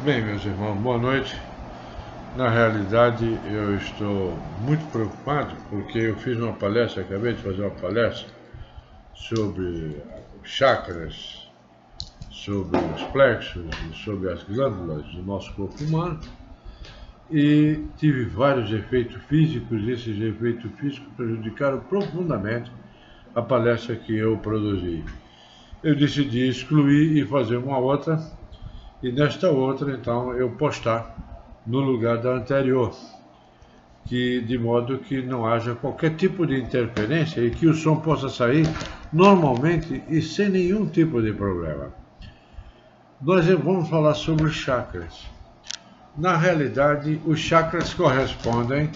Bem, meus irmãos, boa noite. Na realidade, eu estou muito preocupado porque eu fiz uma palestra, acabei de fazer uma palestra sobre chakras, sobre os plexos, sobre as glândulas do nosso corpo humano e tive vários efeitos físicos. Esses efeitos físicos prejudicaram profundamente a palestra que eu produzi. Eu decidi excluir e fazer uma outra, e nesta outra, então, eu postar no lugar da anterior, de modo que não haja qualquer tipo de interferência e que o som possa sair normalmente e sem nenhum tipo de problema. Nós vamos falar sobre os chakras. Na realidade, os chakras correspondem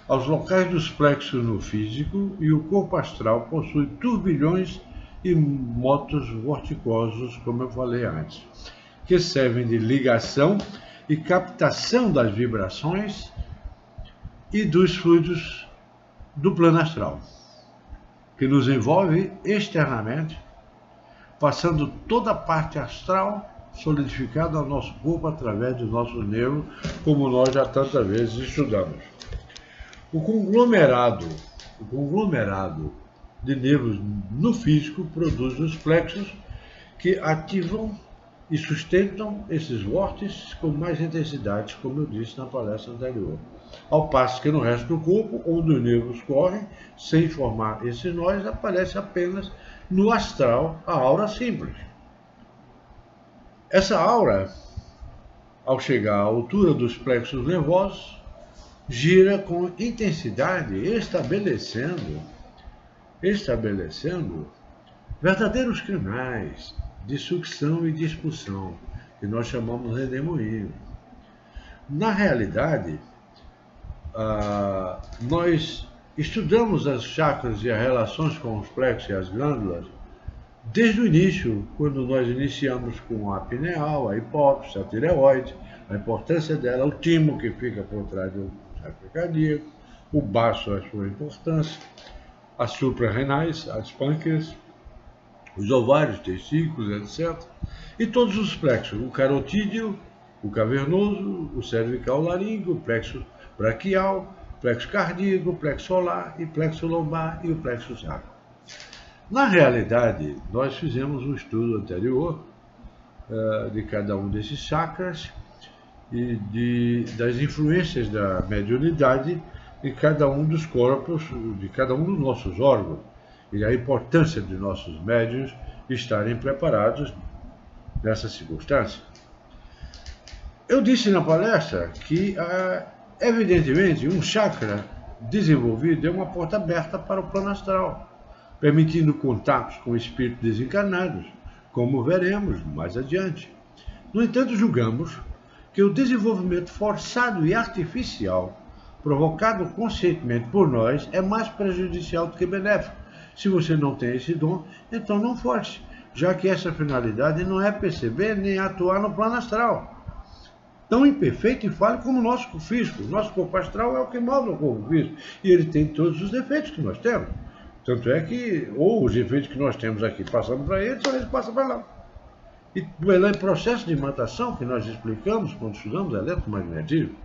aos locais dos plexos no físico, e o corpo astral possui turbilhões e motos vorticosos, como eu falei antes, que servem de ligação e captação das vibrações e dos fluidos do plano astral, que nos envolve externamente, passando toda a parte astral solidificada ao nosso corpo através dos nossos nervos, como nós já tantas vezes estudamos. O conglomerado de nervos no físico produz os plexos, que ativam e sustentam esses vórtices com mais intensidade, como eu disse na palestra anterior. Ao passo que no resto do corpo, onde os nervos correm, sem formar esses nós, aparece apenas no astral a aura simples. Essa aura, ao chegar à altura dos plexos nervosos, gira com intensidade, estabelecendo verdadeiros canais de sucção e de expulsão, que nós chamamos de redemoinho. Na realidade, nós estudamos as chakras e as relações com os plexos e as glândulas desde o início, quando nós iniciamos com a pineal, a hipófise, a tireoide, a importância dela, o timo que fica por trás do chakra cardíaco, o baço, a sua importância, as suprarrenais, as pâncreas, os ovários, testículos, etc. E todos os plexos, o carotídeo, o cavernoso, o cervical laríngeo, o plexo braquial, plexo cardíaco, plexo solar e plexo lombar e o plexo sacro. Na realidade, nós fizemos um estudo anterior de cada um desses chakras e das influências da mediunidade em cada um dos corpos, de cada um dos nossos órgãos, e a importância de nossos médiuns estarem preparados nessa circunstância. Eu disse na palestra que, evidentemente, um chakra desenvolvido é uma porta aberta para o plano astral, permitindo contatos com espíritos desencarnados, como veremos mais adiante. No entanto, julgamos que o desenvolvimento forçado e artificial, provocado conscientemente por nós, é mais prejudicial do que benéfico. Se você não tem esse dom, então não force, já que essa finalidade não é perceber nem atuar no plano astral. Tão imperfeito e falho como o nosso físico. O nosso corpo astral é o que move o corpo físico, e ele tem todos os defeitos que nós temos. Tanto é que, ou os efeitos que nós temos aqui passamos para eles, ou eles passam para lá. E pelo processo de mutação que nós explicamos quando estudamos eletromagnetismo,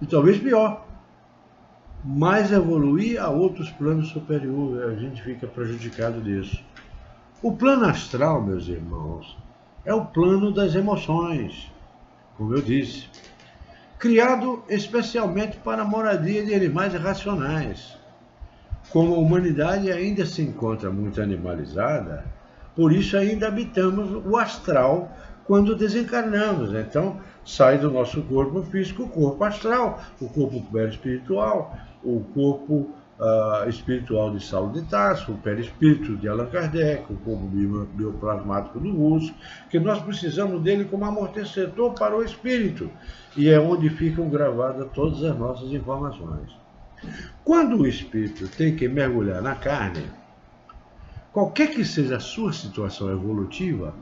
e talvez pior, mais evoluir a outros planos superiores, a gente fica prejudicado disso. O plano astral, meus irmãos, é o plano das emoções, como eu disse, criado especialmente para a moradia de animais irracionais. Como a humanidade ainda se encontra muito animalizada, por isso ainda habitamos o astral quando desencarnamos. Então, sai do nosso corpo físico o corpo astral, o corpo perispiritual, o corpo espiritual de Saulo de Tarso, o perispírito de Allan Kardec, o corpo bioplasmático do Russo, que nós precisamos dele como amortecedor para o espírito, e é onde ficam gravadas todas as nossas informações. Quando o espírito tem que mergulhar na carne, qualquer que seja a sua situação evolutiva,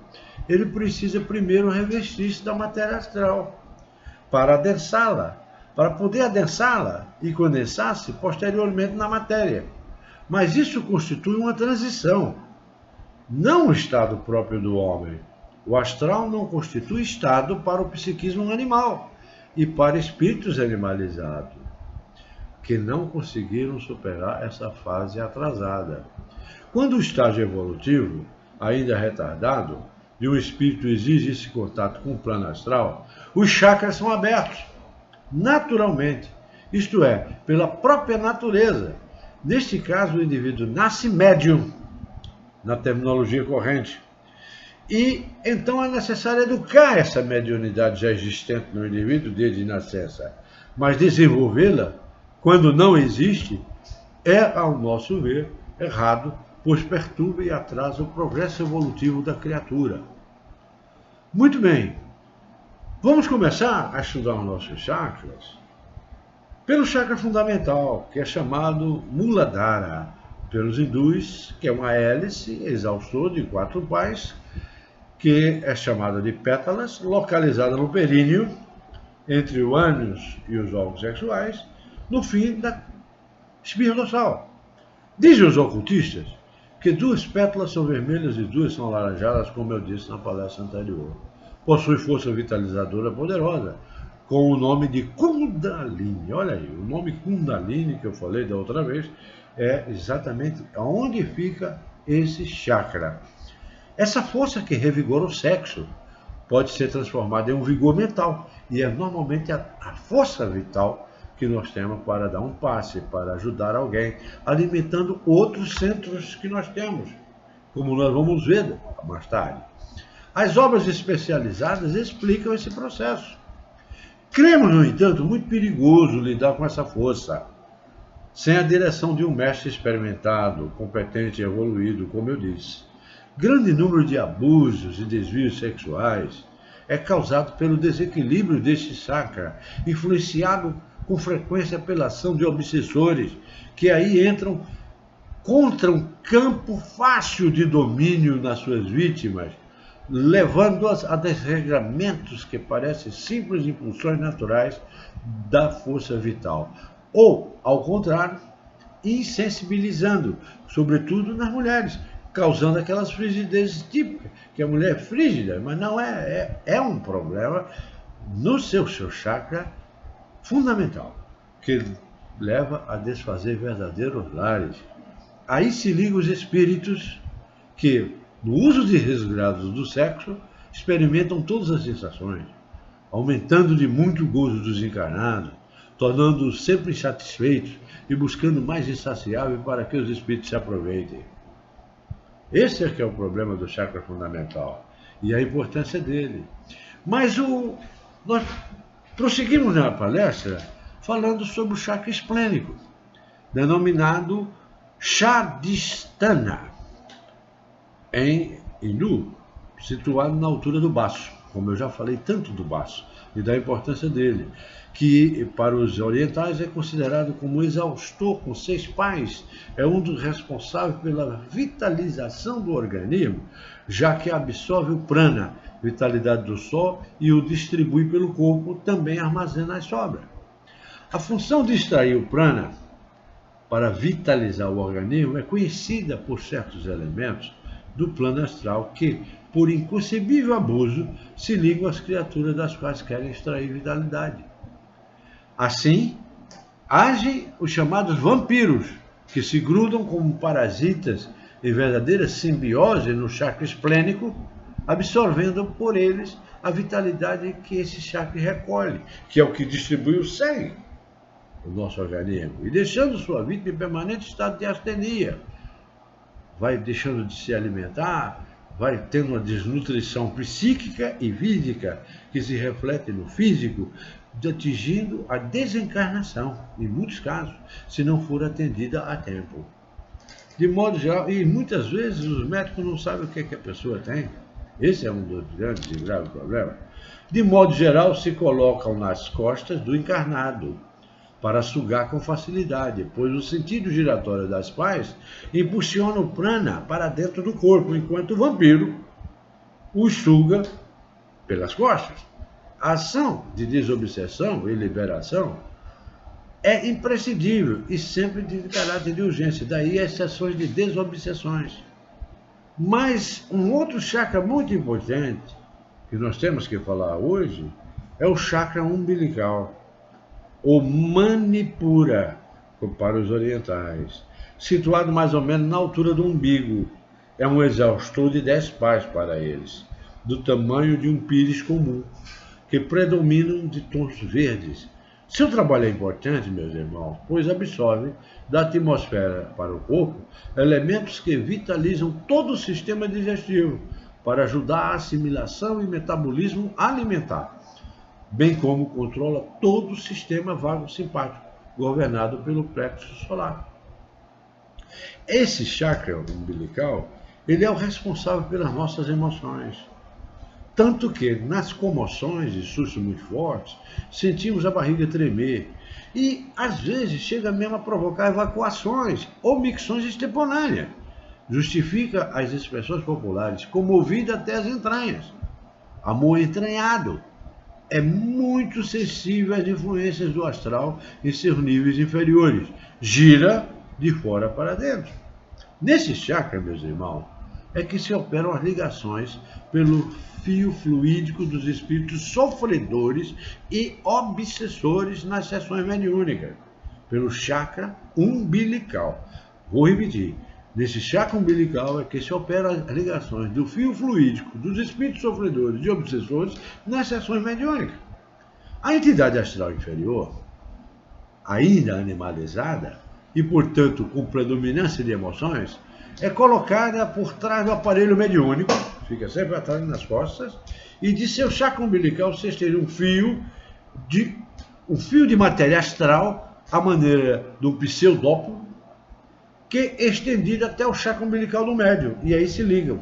ele precisa primeiro revestir-se da matéria astral para adensá-la, para poder adensá-la e condensar-se posteriormente na matéria. Mas isso constitui uma transição, não um estado próprio do homem. O astral não constitui estado para o psiquismo animal e para espíritos animalizados, que não conseguiram superar essa fase atrasada. Quando o estágio evolutivo, ainda retardado, de um espírito exige esse contato com o plano astral, os chakras são abertos, naturalmente, isto é, pela própria natureza. Neste caso, o indivíduo nasce médium, na terminologia corrente, e então é necessário educar essa mediunidade já existente no indivíduo desde nascença, mas desenvolvê-la, quando não existe, é, ao nosso ver, errado, pois perturba e atrasa o progresso evolutivo da criatura. Muito bem, vamos começar a estudar os nossos chakras pelo chakra fundamental, que é chamado Muladhara, pelos hindus, que é uma hélice exaustor de 4 pás, que é chamada de pétalas, localizada no períneo, entre o ânus e os órgãos sexuais, no fim da espinha dorsal. Dizem os ocultistas que 2 pétalas são vermelhas e 2 são alaranjadas, como eu disse na palestra anterior. Possui força vitalizadora poderosa, com o nome de Kundalini. Olha aí, o nome Kundalini que eu falei da outra vez é exatamente onde fica esse chakra. Essa força que revigora o sexo pode ser transformada em um vigor mental, e é normalmente a força vital que nós temos para dar um passe, para ajudar alguém, alimentando outros centros que nós temos, como nós vamos ver mais tarde. As obras especializadas explicam esse processo. Cremos, no entanto, muito perigoso lidar com essa força, sem a direção de um mestre experimentado, competente e evoluído, como eu disse. Grande número de abusos e desvios sexuais é causado pelo desequilíbrio deste chakra, influenciado com frequência pela ação de obsessores, que aí entram contra um campo fácil de domínio nas suas vítimas, levando-as a desregramentos que parecem simples impulsões naturais da força vital. Ou, ao contrário, insensibilizando, sobretudo nas mulheres, causando aquelas frigidezes típicas, que a mulher é frígida, mas não é um problema no seu chakra fundamental, que leva a desfazer verdadeiros lares. Aí se ligam os espíritos que, no uso desregrados do sexo, experimentam todas as sensações, aumentando de muito o gozo dos encarnados, tornando-os sempre insatisfeitos e buscando mais insaciável para que os espíritos se aproveitem. Esse é que é o problema do chakra fundamental e a importância dele. Mas nós prosseguimos na palestra falando sobre o chakra esplênico, denominado Svadhisthana, em hindu, situado na altura do baço, como eu já falei tanto do baço e da importância dele, que para os orientais é considerado como exaustor com 6 pás, é um dos responsáveis pela vitalização do organismo, já que absorve o prana, vitalidade do sol, e o distribui pelo corpo, também armazena as sobras. A função de extrair o prana para vitalizar o organismo é conhecida por certos elementos do plano astral que, por inconcebível abuso, se ligam às criaturas das quais querem extrair vitalidade. Assim, agem os chamados vampiros, que se grudam como parasitas em verdadeira simbiose no chakra esplênico, absorvendo por eles a vitalidade que esse chakra recolhe, que é o que distribui o sangue no nosso organismo, e deixando sua vítima em permanente estado de astenia. Vai deixando de se alimentar, vai tendo uma desnutrição psíquica e física que se reflete no físico, atingindo a desencarnação, em muitos casos, se não for atendida a tempo. De modo geral, e muitas vezes os médicos não sabem o que a pessoa tem. Esse é um dos grandes e graves problemas. De modo geral, se colocam nas costas do encarnado, para sugar com facilidade, pois o sentido giratório das pás impulsiona o prana para dentro do corpo, enquanto o vampiro o suga pelas costas. A ação de desobsessão e liberação é imprescindível e sempre de caráter de urgência, daí as sessões de desobsessões. Mas um outro chakra muito importante que nós temos que falar hoje é o chakra umbilical, ou Manipura, para os orientais, situado mais ou menos na altura do umbigo. É um exaustor de 10 pás para eles, do tamanho de um pires comum, que predominam de tons verdes. Seu trabalho é importante, meus irmãos, pois absorve da atmosfera para o corpo elementos que vitalizam todo o sistema digestivo, para ajudar a assimilação e metabolismo alimentar, bem como controla todo o sistema vago-simpático, governado pelo plexo solar. Esse chakra umbilical, ele é o responsável pelas nossas emoções. Tanto que, nas comoções e sustos muito fortes, sentimos a barriga tremer e, às vezes, chega mesmo a provocar evacuações ou micções extemporâneas. Justifica as expressões populares, comovida até as entranhas. Amor entranhado é muito sensível às influências do astral em seus níveis inferiores. Gira de fora para dentro. Nesse chakra, meus irmãos, é que se operam as ligações pelo fio fluídico dos espíritos sofredores e obsessores nas sessões mediúnicas, pelo chakra umbilical. Vou repetir. Nesse chakra umbilical é que se operam as ligações do fio fluídico dos espíritos sofredores e obsessores nas sessões mediúnicas. A entidade astral inferior, ainda animalizada e, portanto, com predominância de emoções, é colocada por trás do aparelho mediúnico, fica sempre atrás nas costas, e de seu chakra umbilical se estende um fio de matéria astral, à maneira do pseudópolo, que é estendido até o chakra umbilical do médium, e aí se ligam,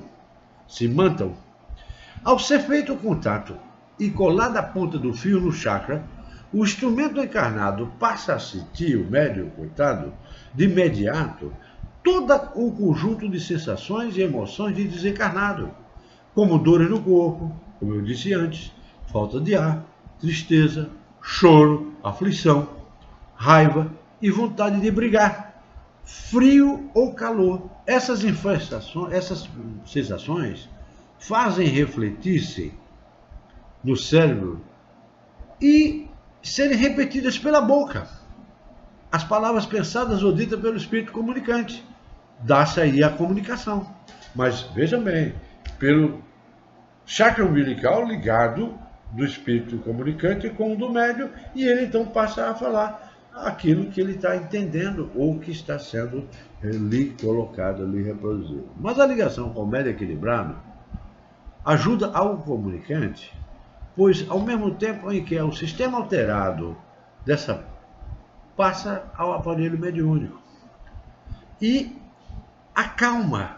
se mantam. Ao ser feito o contato e colada a ponta do fio no chakra, o instrumento encarnado passa a sentir, o médium, coitado, de imediato, todo o conjunto de sensações e emoções de desencarnado, como dores no corpo, como eu disse antes, falta de ar, tristeza, choro, aflição, raiva e vontade de brigar, frio ou calor. Essas sensações fazem refletir-se no cérebro e serem repetidas pela boca. As palavras pensadas ou ditas pelo espírito comunicante. Dá-se aí a comunicação. Mas, veja bem, pelo chakra umbilical ligado do espírito comunicante com o do médium, e ele então passa a falar aquilo que ele está entendendo ou que está sendo lhe colocado, lhe reproduzido. Mas a ligação com o médium equilibrado ajuda ao comunicante, pois ao mesmo tempo em que é o sistema alterado dessa passa ao aparelho mediúnico e acalma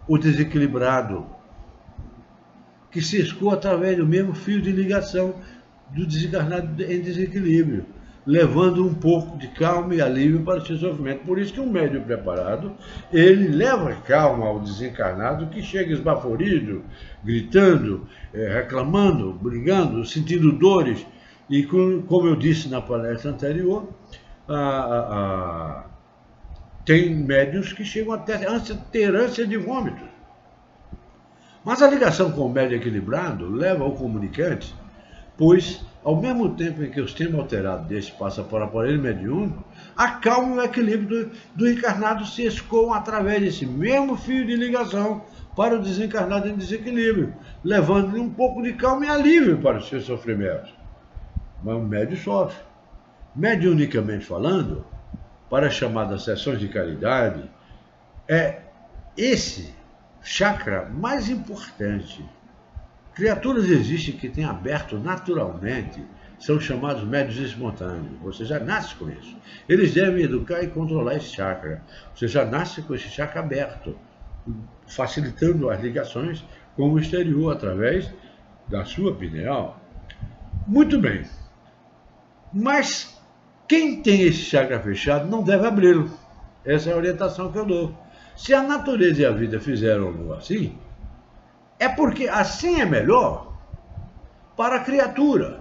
o desequilibrado, que se escoa através do mesmo fio de ligação do desencarnado em desequilíbrio, levando um pouco de calma e alívio para o seu sofrimento. Por isso que um médium preparado, ele leva calma ao desencarnado que chega esbaforido, gritando, reclamando, brigando, sentindo dores. E como eu disse na palestra anterior, tem médiuns que chegam até ter ânsia de vômito. Mas a ligação com o médium equilibrado leva ao comunicante, pois, ao mesmo tempo em que o sistema alterado desse passa por aparelho mediúnico, a calma e o equilíbrio do encarnado se escoam através desse mesmo fio de ligação para o desencarnado em desequilíbrio, levando-lhe um pouco de calma e alívio para os seus sofrimentos. Mas o médium sofre. Mediunicamente falando, para as chamadas sessões de caridade, é esse chakra mais importante. Criaturas existem que têm aberto naturalmente, são chamados médiuns espontâneos. Você já nasce com isso. Eles devem educar e controlar esse chakra. Você já nasce com esse chakra aberto, facilitando as ligações com o exterior através da sua pineal. Muito bem. Mas quem tem esse chakra fechado não deve abri-lo. Essa é a orientação que eu dou. Se a natureza e a vida fizeram assim, é porque assim é melhor para a criatura.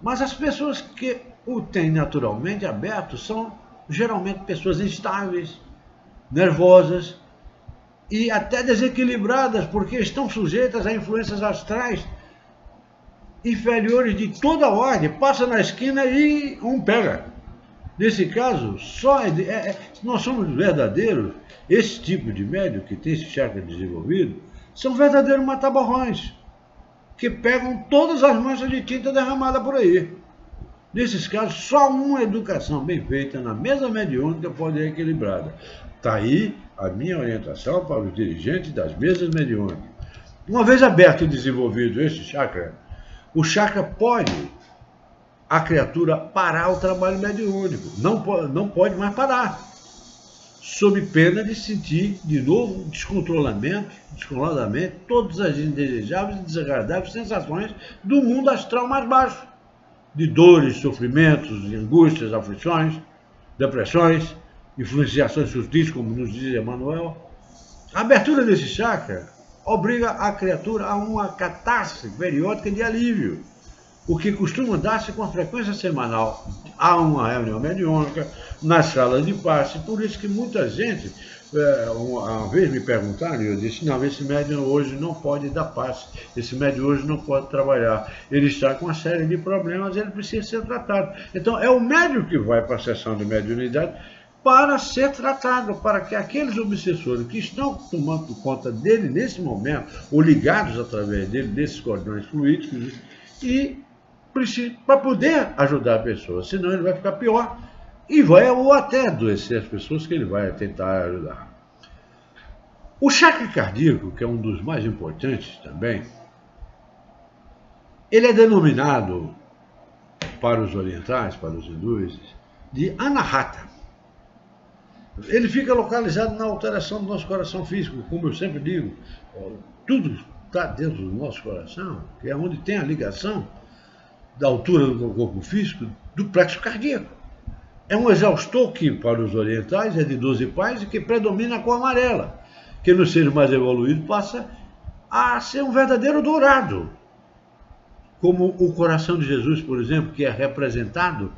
Mas as pessoas que o têm naturalmente aberto são geralmente pessoas instáveis, nervosas e até desequilibradas, porque estão sujeitas a influências astrais inferiores de toda ordem, passa na esquina e um pega. Nesse caso, nós somos verdadeiros, esse tipo de médium que tem esse chakra desenvolvido, são verdadeiros mataborrões, que pegam todas as manchas de tinta derramada por aí. Nesses casos, só uma educação bem feita na mesa mediúnica pode ser equilibrada. Está aí a minha orientação para os dirigentes das mesas mediúnicas. Uma vez aberto e desenvolvido esse chakra, o chakra pode a criatura parar o trabalho mediúnico. Não pode mais parar. Sob pena de sentir, de novo, descontroladamente, todas as indesejáveis e desagradáveis sensações do mundo astral mais baixo. De dores, sofrimentos, angústias, aflições, depressões, influenciações sutis, como nos diz Emmanuel. A abertura desse chakra obriga a criatura a uma catástrofe periódica de alívio, o que costuma dar-se com a frequência semanal a uma reunião mediúnica, nas salas de passe. Por isso que muita gente, uma vez me perguntaram, e eu disse, não, esse médium hoje não pode dar passe, esse médium hoje não pode trabalhar, ele está com uma série de problemas, ele precisa ser tratado. Então é o médium que vai para a sessão de mediunidade para ser tratado, para que aqueles obsessores que estão tomando conta dele nesse momento, ou ligados através dele, desses cordões fluídicos, e para poder ajudar a pessoa, senão ele vai ficar pior e vai ou até adoecer as pessoas que ele vai tentar ajudar. O chakra cardíaco, que é um dos mais importantes também, ele é denominado, para os orientais, para os hindus, de Anahata. Ele fica localizado na alteração do nosso coração físico, como eu sempre digo, tudo está dentro do nosso coração, que é onde tem a ligação da altura do corpo físico, do plexo cardíaco. É um exaustor que, para os orientais, é de 12 pais e que predomina a cor amarela, que nos seres mais evoluídos passa a ser um verdadeiro dourado. Como o coração de Jesus, por exemplo, que é representado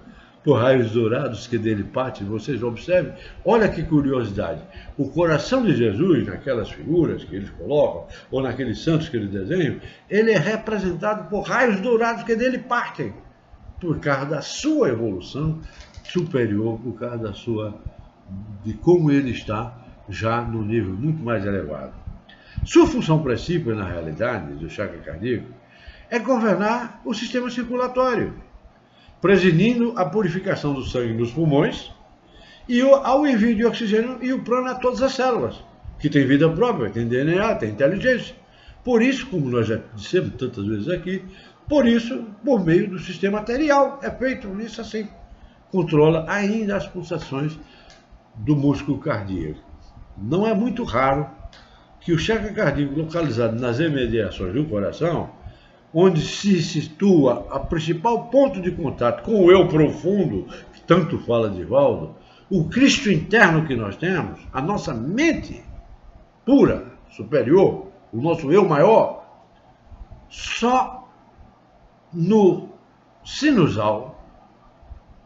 por raios dourados que dele partem. Vocês observem, olha que curiosidade. O coração de Jesus, naquelas figuras que eles colocam, ou naqueles santos que eles desenham, ele é representado por raios dourados que dele partem, por causa da sua evolução superior, por causa de como ele está já no nível muito mais elevado. Sua função principal, na realidade, do chakra cardíaco, é governar o sistema circulatório, presidindo a purificação do sangue nos pulmões e ao envio de oxigênio e o prana a todas as células, que têm vida própria, têm DNA, têm inteligência. Por isso, como nós já dissemos tantas vezes aqui, por meio do sistema arterial, é feito isso assim. Controla ainda as pulsações do músculo cardíaco. Não é muito raro que o chakra cardíaco localizado nas imediações do coração, onde se situa a principal ponto de contato com o eu profundo, que tanto fala Divaldo, o Cristo interno que nós temos, a nossa mente pura, superior, o nosso eu maior, só no sinusal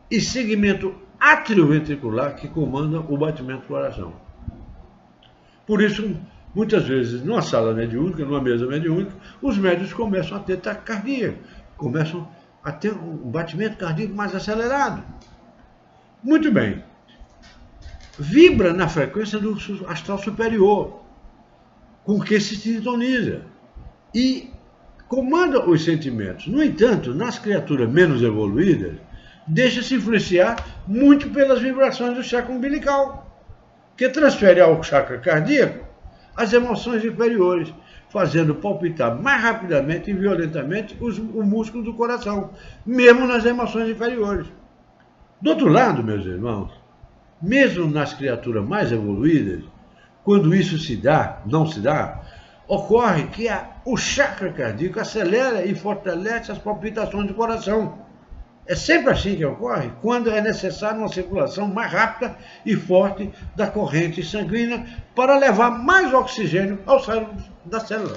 e segmento atrioventricular que comanda o batimento do coração. Por isso, muitas vezes, numa sala mediúnica, numa mesa mediúnica, os médiuns começam a ter taquicardia, começam a ter um batimento cardíaco mais acelerado. Muito bem. Vibra na frequência do astral superior, com que se sintoniza e comanda os sentimentos. No entanto, nas criaturas menos evoluídas, deixa-se influenciar muito pelas vibrações do chakra umbilical, que transfere ao chakra cardíaco as emoções inferiores, fazendo palpitar mais rapidamente e violentamente o músculo do coração, mesmo nas emoções inferiores. Do outro lado, meus irmãos, mesmo nas criaturas mais evoluídas, quando isso não se dá, ocorre que o chakra cardíaco acelera e fortalece as palpitações do coração. É sempre assim que ocorre, quando é necessária uma circulação mais rápida e forte da corrente sanguínea para levar mais oxigênio aos cérebros da célula.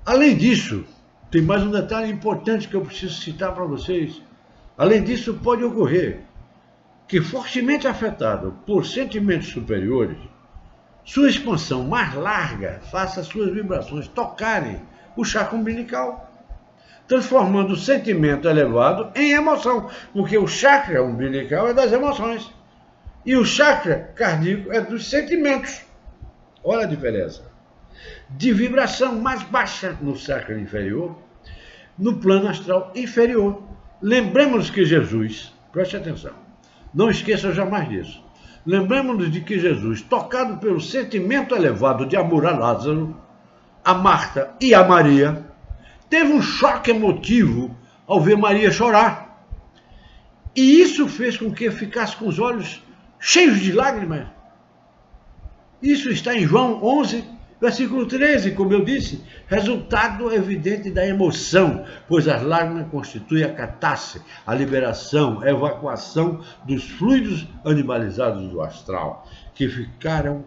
Além disso, tem mais um detalhe importante que eu preciso citar para vocês. Além disso, pode ocorrer que, fortemente afetado por sentimentos superiores, sua expansão mais larga faça suas vibrações tocarem o chakra umbilical, transformando o sentimento elevado em emoção, porque o chakra umbilical é das emoções e o chakra cardíaco é dos sentimentos. Olha a diferença. De vibração mais baixa no chakra inferior, no plano astral inferior. Lembremos que Jesus, preste atenção, não esqueça jamais disso. Lembremos-nos de que Jesus, tocado pelo sentimento elevado de amor a Lázaro, a Marta e a Maria, teve um choque emotivo ao ver Maria chorar. E isso fez com que ficasse com os olhos cheios de lágrimas. Isso está em João 11, versículo 13, como eu disse, resultado evidente da emoção, pois as lágrimas constituem a catarse, a liberação, a evacuação dos fluidos animalizados do astral, que ficariam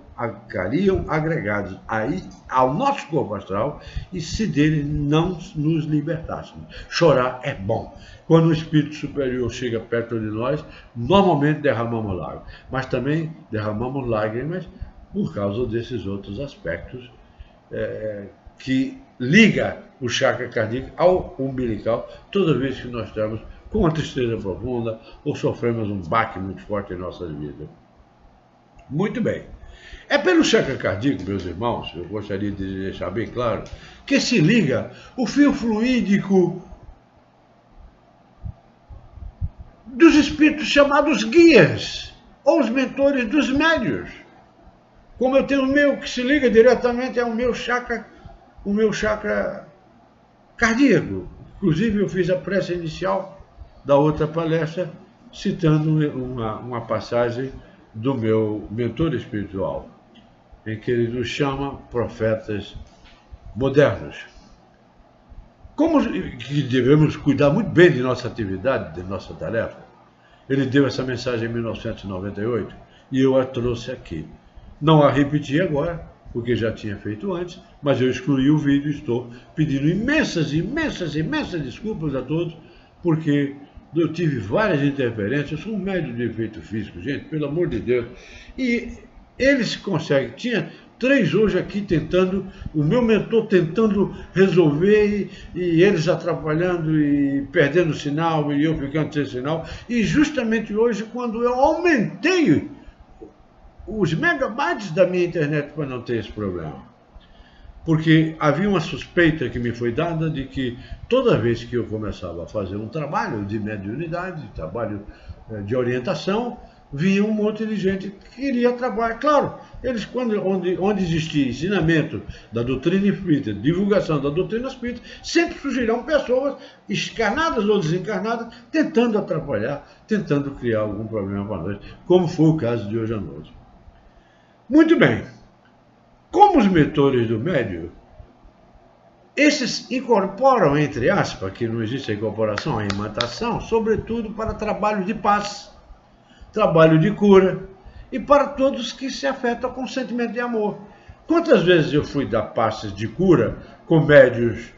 agregados aí ao nosso corpo astral e se dele não nos libertássemos. Chorar é bom. Quando o espírito superior chega perto de nós, normalmente derramamos lágrimas, mas também derramamos lágrimas por causa desses outros aspectos que liga o chakra cardíaco ao umbilical toda vez que nós estamos com uma tristeza profunda ou sofremos um baque muito forte em nossas vidas. Muito bem. É pelo chakra cardíaco, meus irmãos, eu gostaria de deixar bem claro, que se liga o fio fluídico dos espíritos chamados guias, ou os mentores dos médios. Como eu tenho o meu que se liga diretamente ao meu chakra cardíaco. Inclusive eu fiz a prece inicial da outra palestra, citando uma passagem do meu mentor espiritual, em que ele nos chama profetas modernos. Como que devemos cuidar muito bem de nossa atividade, de nossa tarefa? Ele deu essa mensagem em 1998 e eu a trouxe aqui. Não a repeti agora, porque já tinha feito antes, mas eu excluí o vídeo e estou pedindo imensas desculpas a todos, porque eu tive várias interferências. Eu sou um médium de efeito físico, gente, pelo amor de Deus. E eles conseguem. Tinha 3 hoje aqui tentando, o meu mentor tentando resolver e eles atrapalhando e perdendo o sinal e eu ficando sem sinal. E justamente hoje, quando eu aumentei os megabytes da minha internet para não ter esse problema. Porque havia uma suspeita que me foi dada de que toda vez que eu começava a fazer um trabalho de mediunidade, trabalho de orientação, vinha um monte de gente que queria trabalhar. Claro, eles, onde existia ensinamento da doutrina espírita, divulgação da doutrina espírita, sempre surgirão pessoas encarnadas ou desencarnadas tentando atrapalhar, tentando criar algum problema para nós, como foi o caso de hoje à noite. Muito bem. Como os mentores do médium, esses incorporam, entre aspas, que não existe a incorporação, a imantação, sobretudo para trabalho de paz, trabalho de cura e para todos que se afetam com o sentimento de amor. Quantas vezes eu fui dar passes de cura com médios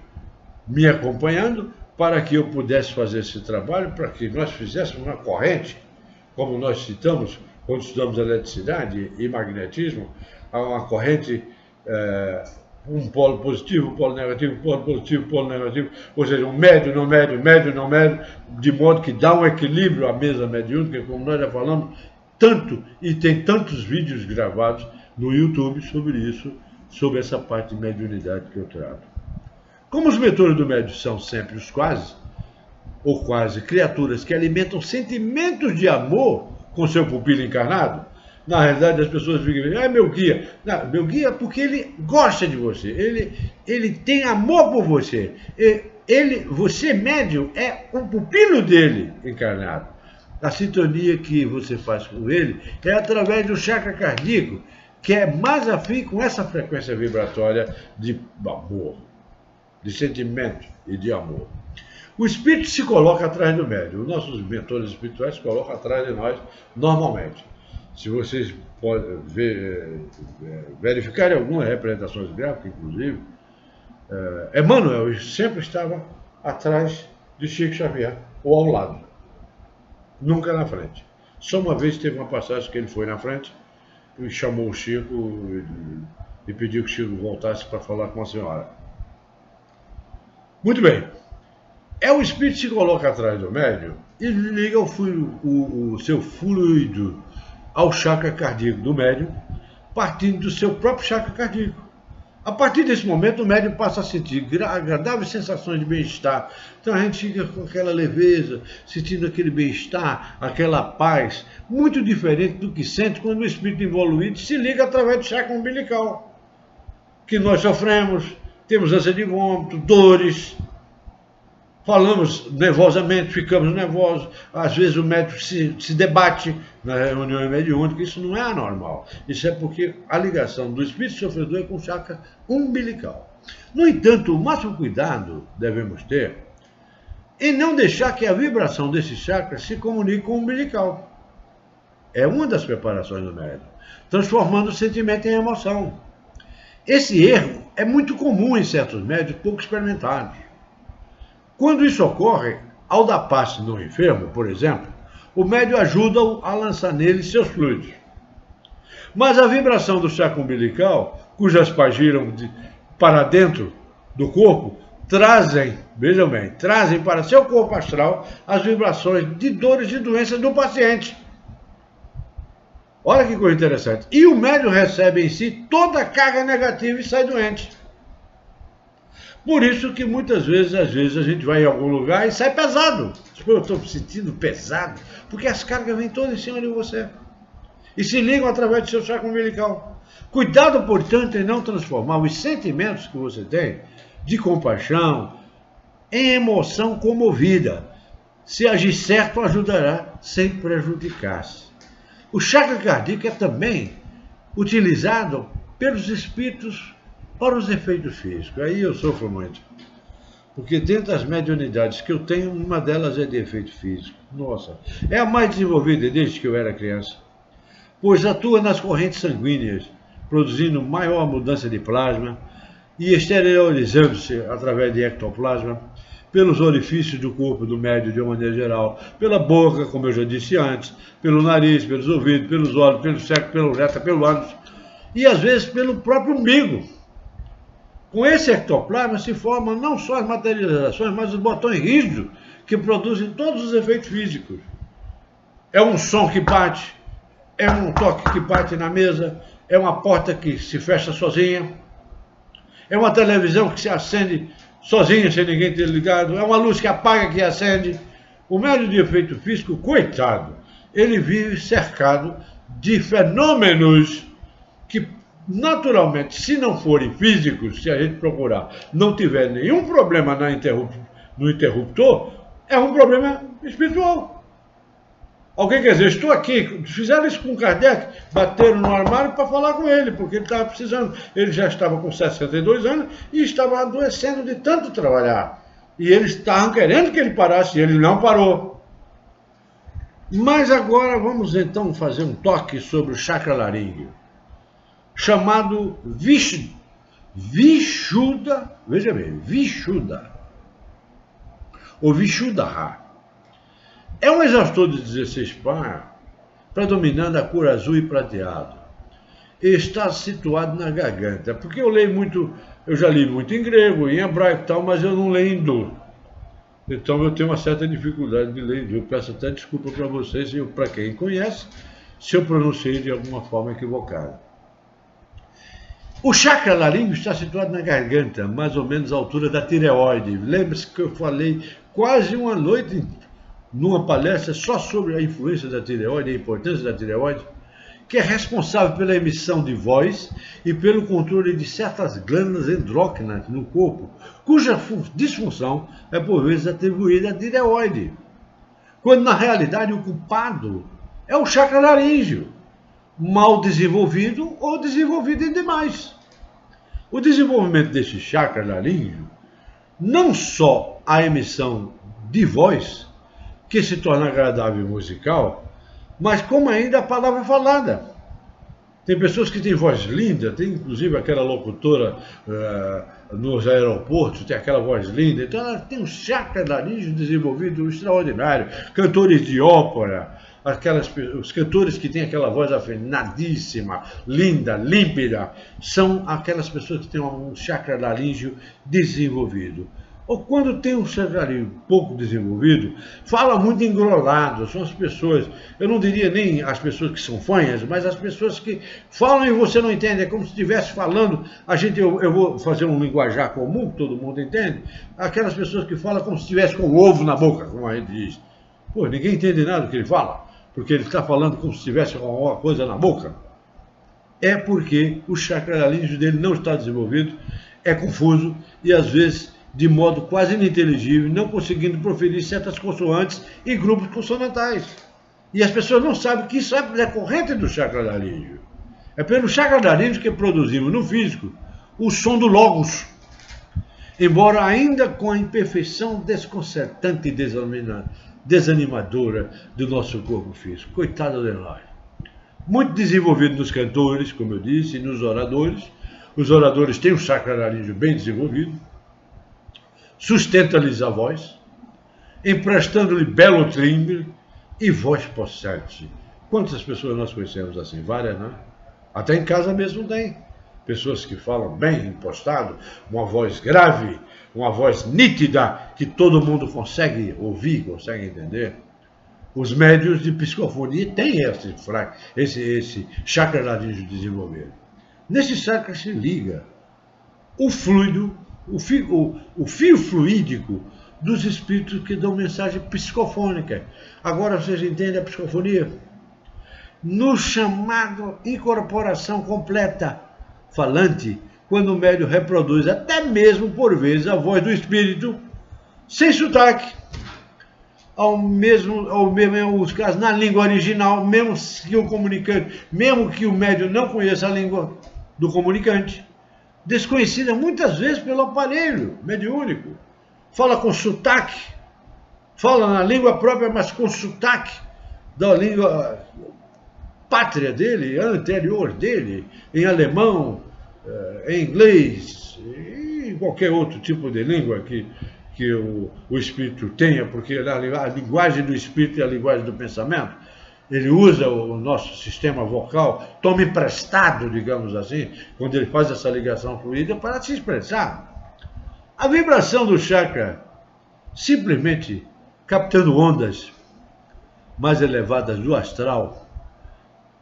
me acompanhando para que eu pudesse fazer esse trabalho, para que nós fizéssemos uma corrente, como nós citamos quando estudamos eletricidade e magnetismo, uma corrente, um polo positivo, um polo negativo, polo positivo, polo negativo, ou seja, um médio, não médio, médio, não médio, de modo que dá um equilíbrio à mesa mediúnica, como nós já falamos tanto, e tem tantos vídeos gravados no YouTube sobre isso, sobre essa parte de mediunidade que eu trato. Como os mentores do médium são sempre os quase, ou quase, criaturas que alimentam sentimentos de amor com seu pupilo encarnado, na realidade as pessoas ficam dizendo, meu guia. Não, meu guia porque ele gosta de você, ele tem amor por você. Você, médium, é um pupilo dele encarnado. A sintonia que você faz com ele é através do chakra cardíaco, que é mais afim com essa frequência vibratória de amor, de sentimento e de amor. O espírito se coloca atrás do médium. Os nossos mentores espirituais se colocam atrás de nós normalmente. Se vocês podem verificarem algumas representações gráficas, inclusive, Emmanuel sempre estava atrás de Chico Xavier, ou ao lado, nunca na frente. Só uma vez teve uma passagem que ele foi na frente e chamou o Chico e pediu que o Chico voltasse para falar com a senhora. Muito bem. É o espírito que se coloca atrás do médium e liga o seu fluido ao chakra cardíaco do médium, partindo do seu próprio chakra cardíaco. A partir desse momento, o médium passa a sentir agradáveis sensações de bem-estar. Então a gente fica com aquela leveza, sentindo aquele bem-estar, aquela paz, muito diferente do que sente quando o espírito evoluído se liga através do chakra umbilical, que nós sofremos, temos ânsia de vômito, dores, falamos nervosamente, ficamos nervosos, às vezes o médico se debate na reunião mediúnica, isso não é anormal. Isso é porque a ligação do espírito sofredor é com o chakra umbilical. No entanto, o máximo cuidado devemos ter em não deixar que a vibração desse chakra se comunique com o umbilical. É uma das preparações do médium, transformando o sentimento em emoção. Esse erro é muito comum em certos médiums pouco experimentados. Quando isso ocorre, ao dar passe no enfermo, por exemplo, o médium ajuda-o a lançar nele seus fluidos. Mas a vibração do chakra umbilical, cujas pás giram para dentro do corpo, trazem, vejam bem, trazem para seu corpo astral as vibrações de dores e doenças do paciente. Olha que coisa interessante. E o médium recebe em si toda a carga negativa e sai doente. Por isso que muitas vezes, às vezes, a gente vai em algum lugar e sai pesado. Eu estou me sentindo pesado, porque as cargas vêm todas em cima de você. E se ligam através do seu chakra umbilical. Cuidado, portanto, em não transformar os sentimentos que você tem de compaixão em emoção comovida. Se agir certo, ajudará sem prejudicar-se. O chakra cardíaco é também utilizado pelos espíritos para os efeitos físicos. Aí eu sofro muito. Porque dentro das mediunidades que eu tenho, uma delas é de efeito físico. Nossa, é a mais desenvolvida desde que eu era criança. Pois atua nas correntes sanguíneas, produzindo maior mudança de plasma e exteriorizando-se através de ectoplasma, pelos orifícios do corpo do médium de uma maneira geral, pela boca, como eu já disse antes, pelo nariz, pelos ouvidos, pelos olhos, pelo cérebro, pelo reto, pelo ânus e às vezes pelo próprio umbigo. Com esse ectoplasma se formam não só as materializações, mas os botões rígidos que produzem todos os efeitos físicos. É um som que bate, é um toque que bate na mesa, é uma porta que se fecha sozinha, é uma televisão que se acende sozinha, sem ninguém ter ligado, é uma luz que apaga, que acende. O médium de efeito físico, coitado, ele vive cercado de fenômenos que, naturalmente, se não forem físicos, se a gente procurar, não tiver nenhum problema no interruptor, é um problema espiritual. Alguém quer dizer, estou aqui, fizeram isso com Kardec, bateram no armário para falar com ele, porque ele estava precisando. Ele já estava com 62 anos e estava adoecendo de tanto trabalhar. E eles estavam querendo que ele parasse, e ele não parou. Mas agora vamos então fazer um toque sobre o chakra laríngeo, chamado Vishuddha, veja bem, Vishuddha, ou Vishuddha. É um exaustor de 16 par, predominando a cor azul e prateado. E está situado na garganta, porque eu já li muito em grego, em hebraico e tal, mas eu não leio hindu. Então eu tenho uma certa dificuldade de ler hindu. Eu peço até desculpa para vocês e para quem conhece, se eu pronunciei de alguma forma equivocada. O chakra laríngeo está situado na garganta, mais ou menos à altura da tireoide. Lembre-se que eu falei quase uma noite numa palestra só sobre a influência da tireoide, a importância da tireoide, que é responsável pela emissão de voz e pelo controle de certas glândulas endócrinas no corpo, cuja disfunção é por vezes atribuída à tireoide, quando na realidade o culpado é o chakra laríngeo, mal desenvolvido ou desenvolvido em demais. O desenvolvimento deste chakra laríngeo, não só a emissão de voz, que se torna agradável e musical, mas como ainda a palavra falada. Tem pessoas que têm voz linda, tem inclusive aquela locutora nos aeroportos, tem aquela voz linda, então ela tem um chakra laríngeo desenvolvido extraordinário. Cantores de ópera, os cantores que têm aquela voz afinadíssima, linda, límpida, são aquelas pessoas que têm um chakra laríngeo desenvolvido. ou quando tem um chakra pouco desenvolvido, fala muito engrolado. São as pessoas, eu não diria nem as pessoas que são fanhas, mas as pessoas que falam e você não entende. É como se estivesse falando, eu vou fazer um linguajar comum, que todo mundo entende, aquelas pessoas que falam como se estivesse com ovo na boca, como a gente diz. Pô, ninguém entende nada do que ele fala, porque ele está falando como se estivesse com alguma coisa na boca. É porque o chakra laríngeo dele não está desenvolvido, é confuso e às vezes de modo quase ininteligível, não conseguindo proferir certas consoantes e grupos consonantais. E as pessoas não sabem que isso é decorrente do chakra laríngeo. É pelo chakra laríngeo que produzimos no físico o som do logos, embora ainda com a imperfeição desconcertante e desanimadora do nosso corpo físico. Coitado de nós. Muito desenvolvido nos cantores, como eu disse, e nos oradores. Os oradores têm um chakra laríngeo bem desenvolvido, sustenta-lhes a voz, emprestando-lhe belo timbre e voz possante. Quantas pessoas nós conhecemos assim? Várias, né? Até em casa mesmo tem. Pessoas que falam bem impostado, uma voz grave, uma voz nítida, que todo mundo consegue ouvir, consegue entender. Os médiuns de psicofonia têm esse chakra laríngeo desenvolvido. Nesse chakra se liga o fluido, o fio fluídico dos espíritos que dão mensagem psicofônica. Agora vocês entendem a psicofonia? No chamado incorporação completa falante, quando o médium reproduz até mesmo por vezes a voz do espírito, sem sotaque, ao mesmo em alguns casos na língua original, mesmo que o comunicante, mesmo que o médium não conheça a língua do comunicante, desconhecida muitas vezes pelo aparelho mediúnico. Fala com sotaque, fala na língua própria, mas com sotaque da língua pátria dele, anterior dele, em alemão, em inglês, e em qualquer outro tipo de língua que o espírito tenha, porque a linguagem do espírito é a linguagem do pensamento. Ele usa o nosso sistema vocal, toma emprestado, digamos assim, quando ele faz essa ligação fluida para se expressar. A vibração do chakra, simplesmente captando ondas mais elevadas do astral,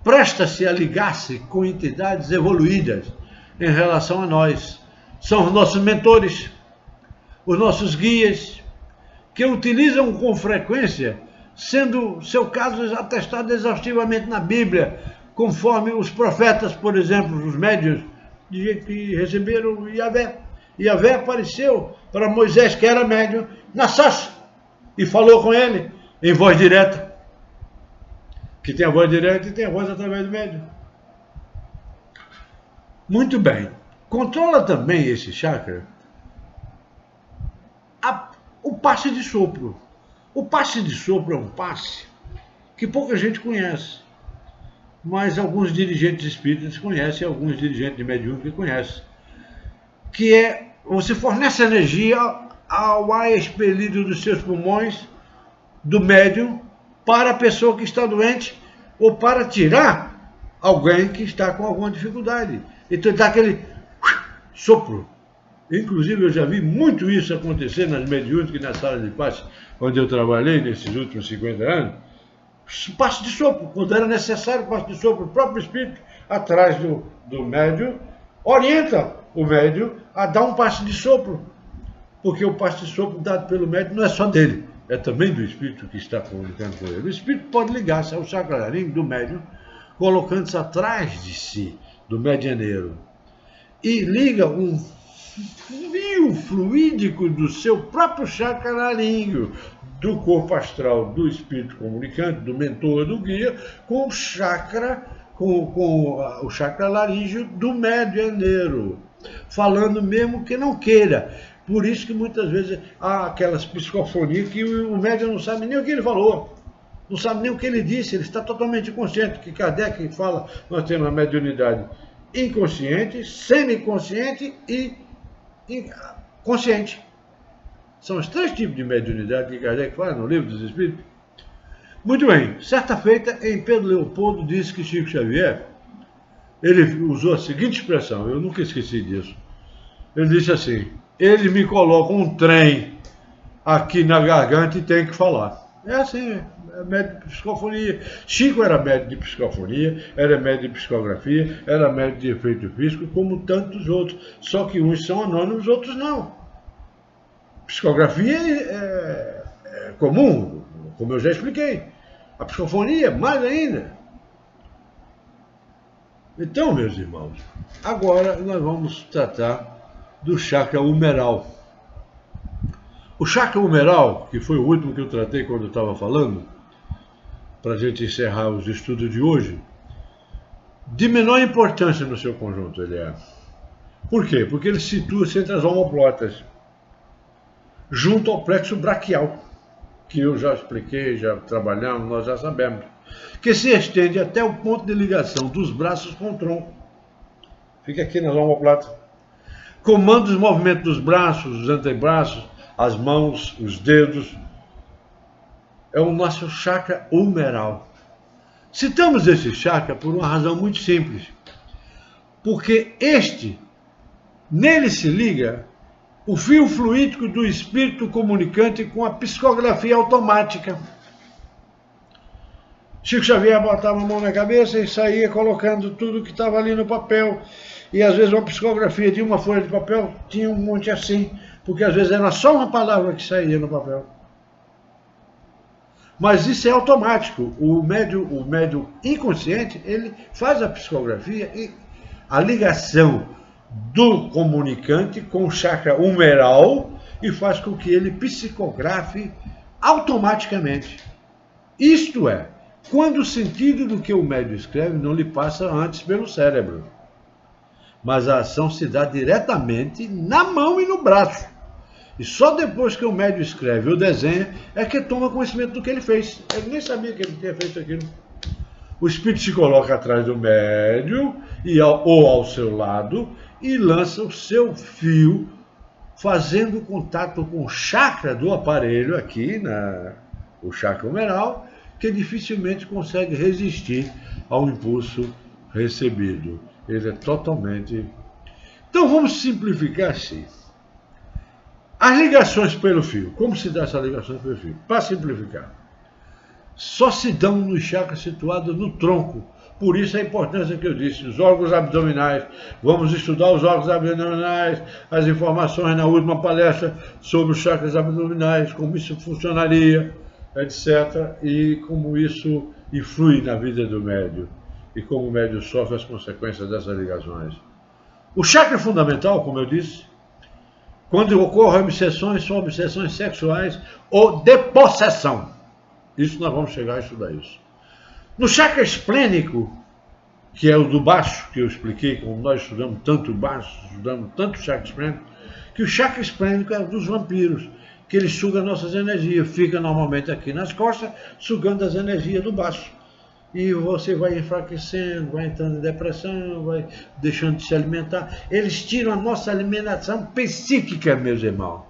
presta-se a ligar-se com entidades evoluídas em relação a nós. São os nossos mentores, os nossos guias, que utilizam com frequência, sendo seu caso atestado exaustivamente na Bíblia, conforme os profetas, por exemplo, os médiuns, que receberam Yahvé. Yahvé apareceu para Moisés, que era médium, na sarça, e falou com ele em voz direta, que tem a voz direta e tem a voz através do médium. Muito bem. Controla também esse chakra o passe de sopro. O passe de sopro é um passe que pouca gente conhece, mas alguns dirigentes espíritas conhecem, alguns dirigentes de mediúnica conhecem, que é, você fornece energia ao ar expelido dos seus pulmões, do médium, para a pessoa que está doente, ou para tirar alguém que está com alguma dificuldade. Então dá aquele sopro. Inclusive eu já vi muito isso acontecer nas mediúnicas e nas salas de passe onde eu trabalhei nesses últimos 50 anos. Passe de sopro, quando era necessário passe de sopro, o próprio espírito atrás do médium orienta o médium a dar um passe de sopro, porque o passe de sopro dado pelo médium não é só dele, é também do espírito que está comunicando com ele. O espírito pode ligar-se ao chakra laríngeo do médium, colocando-se atrás de si, do medianeiro, e liga um fio fluídico do seu próprio chakra laríngeo, do corpo astral do espírito comunicante, do mentor, do guia, com o chakra, com o chakra laríngeo do medianeiro, falando mesmo que não queira. Por isso que muitas vezes há aquelas psicofonias que o médium não sabe nem o que ele falou, não sabe nem o que ele disse, ele está totalmente inconsciente, que Kardec fala, nós temos a mediunidade inconsciente, semiconsciente e consciente. São os três tipos de mediunidade que Kardec fala no Livro dos Espíritos. Muito bem, certa feita, em Pedro Leopoldo disse que Chico Xavier, ele usou a seguinte expressão, eu nunca esqueci disso. Ele disse assim: Ele me coloca um trem aqui na garganta e tem que falar. É assim, é médico de psicofonia. Chico era médico de psicofonia, era médico de psicografia, era médico de efeito físico, como tantos outros. Só que uns são anônimos, outros não. Psicografia é comum, como eu já expliquei. A psicofonia, mais ainda. Então, meus irmãos, agora nós vamos tratar do chakra humeral. O chakra humeral, que foi o último que eu tratei quando eu estava falando, para a gente encerrar os estudos de hoje, de menor importância no seu conjunto ele é. Por quê? Porque ele situa-se entre as omoplatas, junto ao plexo braquial, que eu já expliquei, já trabalhamos, nós já sabemos, que se estende até o ponto de ligação dos braços com o tronco. Fica aqui nas omoplatas. Comanda os movimentos dos braços, dos antebraços, as mãos, os dedos. É o nosso chakra humeral. Citamos esse chakra por uma razão muito simples. Porque nele se liga o fio fluídico do espírito comunicante com a psicografia automática. Chico Xavier botava a mão na cabeça e saía colocando tudo que estava ali no papel. E às vezes uma psicografia de uma folha de papel tinha um monte assim, porque às vezes era só uma palavra que saía no papel. Mas isso é automático. O médium inconsciente, ele faz a psicografia e a ligação do comunicante com o chakra humeral e faz com que ele psicografe automaticamente. Isto é, quando o sentido do que o médium escreve não lhe passa antes pelo cérebro, mas a ação se dá diretamente na mão e no braço. E só depois que o médium escreve ou desenha é que toma conhecimento do que ele fez. Ele nem sabia que ele tinha feito aquilo. O espírito se coloca atrás do médium ou ao seu lado e lança o seu fio, fazendo contato com o chakra do aparelho aqui, o chakra humeral, que dificilmente consegue resistir ao impulso recebido. Ele é totalmente... Então vamos simplificar assim. As ligações pelo fio. Como se dá essa ligação pelo fio? Para simplificar. Só se dão nos chakras situados no tronco. Por isso a importância que eu disse, os órgãos abdominais. Vamos estudar os órgãos abdominais, as informações na última palestra sobre os chakras abdominais, como isso funcionaria, etc. E como isso influi na vida do médium. E como o médium sofre as consequências dessas ligações. O chakra fundamental, como eu disse, quando ocorrem obsessões, são obsessões sexuais ou de possessão. Isso nós vamos chegar a estudar isso. No chakra esplênico, que é o do baixo, que eu expliquei, como nós estudamos tanto baixo, estudamos tanto chakra esplênico, que o chakra esplênico é o dos vampiros, que ele suga nossas energias, fica normalmente aqui nas costas, sugando as energias do baixo. E você vai enfraquecendo, vai entrando em depressão, vai deixando de se alimentar. Eles tiram a nossa alimentação psíquica, meus irmãos.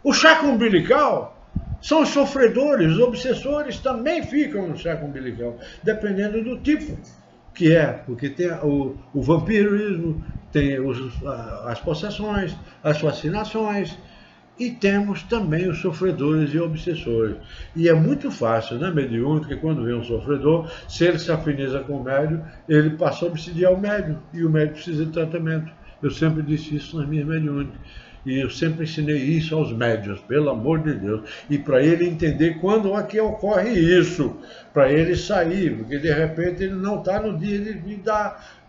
O chakra umbilical são os sofredores, os obsessores também ficam no chakra umbilical, dependendo do tipo que é, porque tem o vampirismo, tem as possessões, as fascinações, e temos também os sofredores e obsessores. E é muito fácil, né, mediúnica, quando vem um sofredor, se ele se afiniza com o médium, ele passa a obsidiar o médium, e o médium precisa de tratamento. Eu sempre disse isso nas minhas mediúnicas. E eu sempre ensinei isso aos médiuns, pelo amor de Deus. E para ele entender quando é que ocorre isso, para ele sair, porque de repente ele não está no dia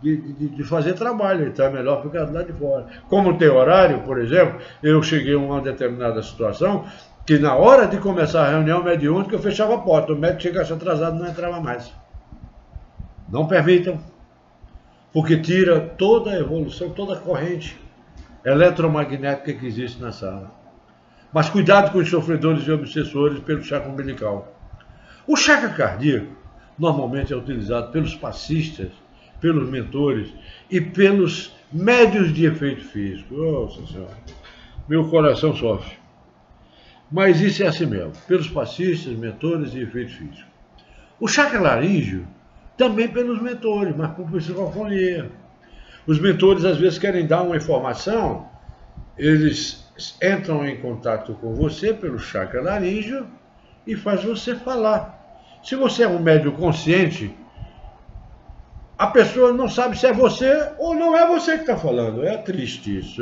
de fazer trabalho, ele está melhor ficar do lado de fora. Como tem horário, por exemplo, eu cheguei a uma determinada situação que na hora de começar a reunião mediúnica eu fechava a porta, o médico chegasse atrasado e não entrava mais. Não permitam, porque tira toda a evolução, toda a corrente eletromagnética que existe na sala. Mas cuidado com os sofredores e obsessores pelo chakra umbilical. O chakra cardíaco normalmente é utilizado pelos passistas, pelos mentores e pelos médios de efeito físico. Nossa Senhora, meu coração sofre. Mas isso é assim mesmo, pelos passistas, mentores e efeito físico. O chakra laríngeo também pelos mentores, mas por psicofonia. Os mentores às vezes querem dar uma informação eles entram em contato com você pelo chakra laríngeo e faz você falar. Se você é um médium consciente, a pessoa não sabe se é você ou não é você que está falando. É triste isso.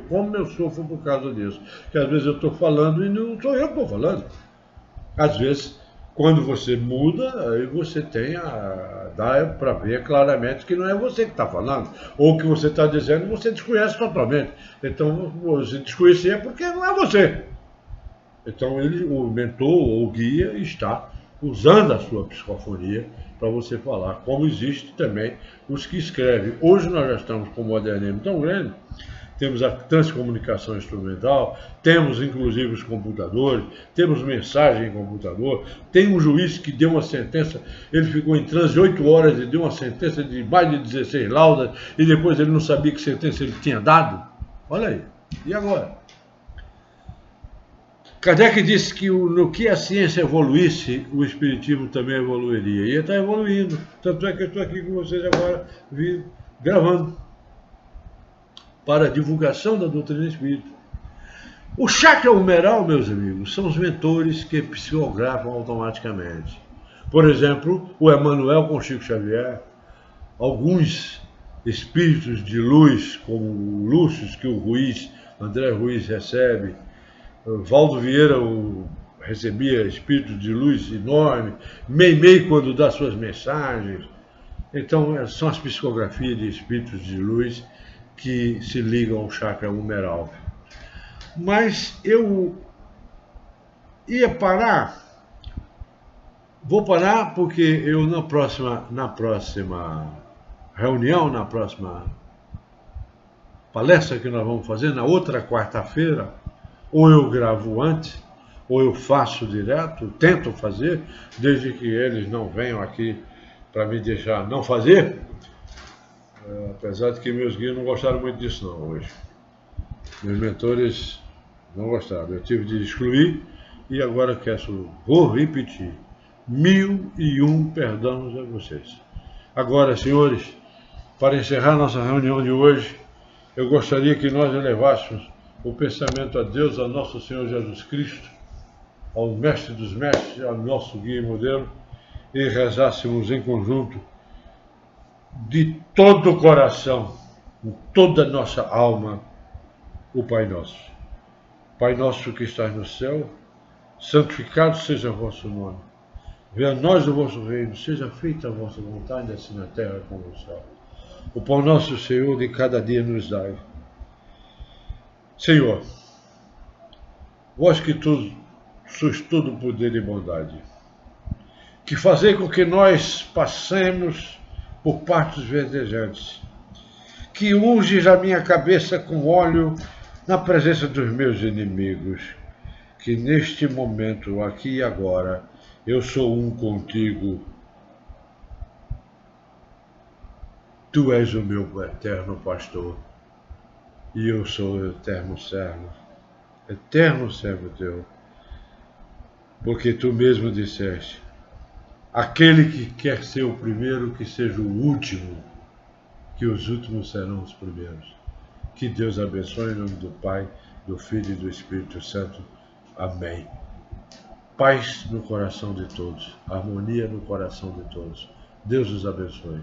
Como eu sofro por causa disso. Que às vezes eu estou falando e não sou eu que estou falando. Às vezes, quando você muda, aí você dá para ver claramente que não é você que está falando. Ou que você está dizendo você desconhece totalmente. Então, você desconhecer é porque não é você. Então, o mentor ou o guia está usando a sua psicofonia para você falar, como existe também os que escrevem. Hoje nós já estamos com um modernismo tão grande, temos a transcomunicação instrumental, temos inclusive os computadores, temos mensagem em computador, tem um juiz que deu uma sentença, ele ficou em transe 8 horas e deu uma sentença de mais de 16 laudas, e depois ele não sabia que sentença ele tinha dado. Olha aí, e agora? Kardec disse que no que a ciência evoluísse, o espiritismo também evoluiria. E está evoluindo. Tanto é que eu estou aqui com vocês agora, gravando, para a divulgação da doutrina espírita. O chakra humeral, meus amigos, são os mentores que psicografam automaticamente. Por exemplo, o Emmanuel com Chico Xavier, alguns espíritos de luz, como o Lúcio, que o André Ruiz recebe, Valdo Vieira recebia espírito de luz enorme, Meimei quando dá suas mensagens. Então, são as psicografias de espíritos de luz que se ligam ao chakra humeral. Mas eu ia parar, vou parar porque eu na próxima reunião, na próxima palestra que nós vamos fazer, na outra quarta-feira, ou eu gravo antes, ou eu faço direto, tento fazer, desde que eles não venham aqui para me deixar não fazer, apesar de que meus guias não gostaram muito disso não hoje. Meus mentores não gostaram, eu tive de excluir e agora vou repetir, 1001 perdões a vocês. Agora, senhores, para encerrar nossa reunião de hoje, eu gostaria que nós elevássemos o pensamento a Deus, a nosso Senhor Jesus Cristo, ao Mestre dos Mestres, ao nosso guia e modelo, e rezássemos em conjunto, de todo o coração, com toda a nossa alma, o Pai Nosso. Pai nosso que estás no céu, santificado seja o vosso nome. Venha a nós o vosso reino, seja feita a vossa vontade, assim na terra como no céu. O pão nosso, Senhor, de cada dia nos dai. Senhor, vós que sois todo poder e bondade, que fazei com que nós passemos por partos verdejantes, que unges a minha cabeça com óleo na presença dos meus inimigos, que neste momento, aqui e agora, eu sou um contigo. Tu és o meu eterno pastor, e eu sou o eterno servo teu, porque tu mesmo disseste, aquele que quer ser o primeiro, que seja o último, que os últimos serão os primeiros. Que Deus abençoe em nome do Pai, do Filho e do Espírito Santo. Amém. Paz no coração de todos, harmonia no coração de todos. Deus os abençoe.